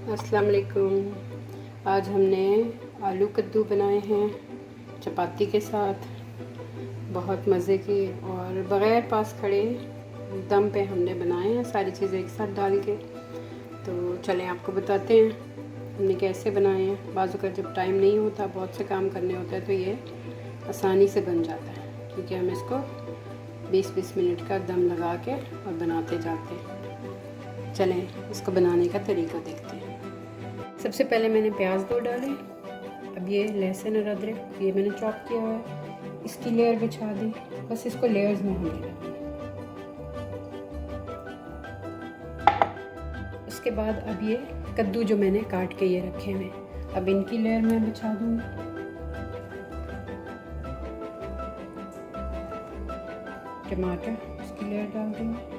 अस्सलाम वालेकुम। आज हमने आलू कद्दू बनाए हैं चपाती के साथ, बहुत मज़े के और बग़ैर पास खड़े दम पे हमने बनाए हैं सारी चीज़ें एक साथ डाल के। तो चलें आपको बताते हैं हमने कैसे बनाए हैं। बाज़ू का जब टाइम नहीं होता, बहुत से काम करने होते हैं, तो ये आसानी से बन जाता है क्योंकि हम इसको 20-20 मिनट का दम लगा के और बनाते जाते हैं। चलें इसको बनाने का तरीका देखते हैं। सबसे पहले मैंने प्याज 2 डाले। अब ये लहसुन और अदरक ये मैंने चॉप किया हुआ है, इसकी लेयर बिछा दी। बस इसको लेयर्स में होने लगा। उसके बाद अब ये कद्दू जो मैंने काट के ये रखे हुए, अब इनकी लेयर मैं बिछा दूँगी। टमाटर इसकी लेयर डाल दूँगी।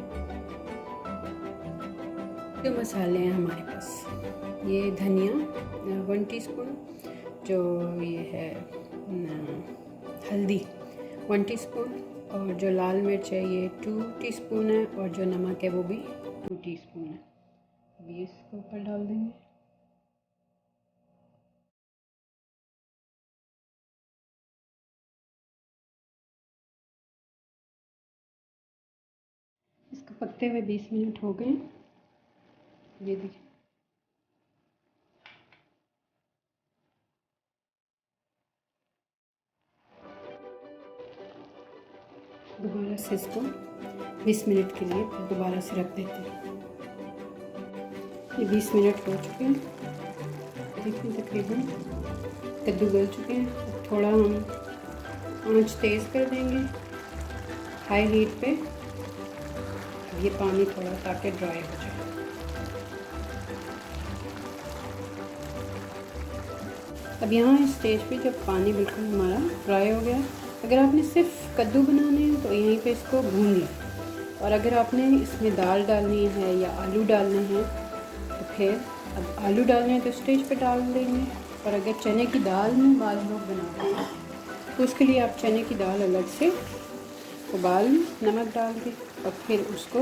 जो मसाले हैं हमारे पास, ये धनिया 1 टीस्पून, जो ये है हल्दी 1 टीस्पून, और जो लाल मिर्च है ये 2 टीस्पून है, और जो नमक है वो भी 2 टीस्पून है। अभी इसको ऊपर डाल देंगे। इसको पकते हुए 20 मिनट हो गए। ये देखिए दोबारा से इसको 20 मिनट के लिए दोबारा से रख देते हैं। ये 20 मिनट हो चुके हैं, देखिए तकरीबन कद्दू गल चुके हैं। अब थोड़ा हम आंच तेज़ कर देंगे हाई हीट पे, ये पानी थोड़ा ताकि ड्राई हो जाए। अब यहाँ इस स्टेज पे जब पानी बिल्कुल हमारा ड्राई हो गया, अगर आपने सिर्फ कद्दू बनाने हैं तो यहीं पे इसको भून लें, और अगर आपने इसमें दाल डालनी है या आलू डालने हैं तो फिर अब आलू डालने हैं तो स्टेज पे डाल देंगे। और अगर चने की दाल में बाज़ लोग बनाते हैं तो उसके लिए आप चने की दाल अलग से उबाल नमक डाल के और फिर उसको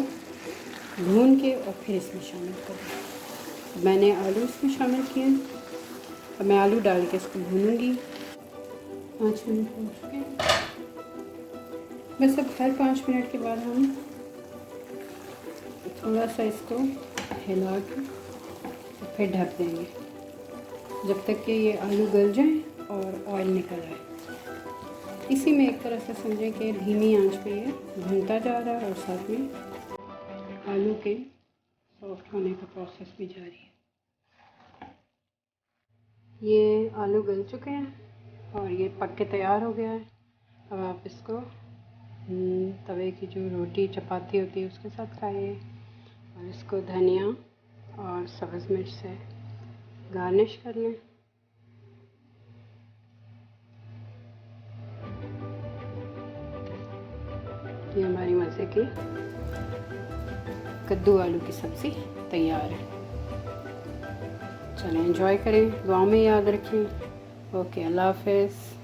भून के और फिर इसमें शामिल करें। मैंने आलू इसमें शामिल किए। अब मैं आलू डाल के इसको भूनूंगी। 5 मिनट हो चुके हैं। बस अब हर 5 मिनट के बाद हम थोड़ा सा इसको हिला के फिर ढक देंगे जब तक कि ये आलू गल जाए और ऑयल निकल आए। इसी में एक तरह से समझें कि धीमी आंच पे ये भूनता जा रहा है और साथ में आलू के सॉफ्ट होने का प्रोसेस भी जारी है। ये आलू गल चुके हैं और ये पक के तैयार हो गया है। अब आप इसको तवे की जो रोटी चपाती होती है उसके साथ खाइए, और इसको धनिया और सब्ज़ मिर्च से गार्निश कर लें। ये हमारी मज़े की कद्दू आलू की सब्ज़ी तैयार है। चलें एंजॉय करें, दुआ में याद रखें। ओके, अल्लाह हाफ़िज़।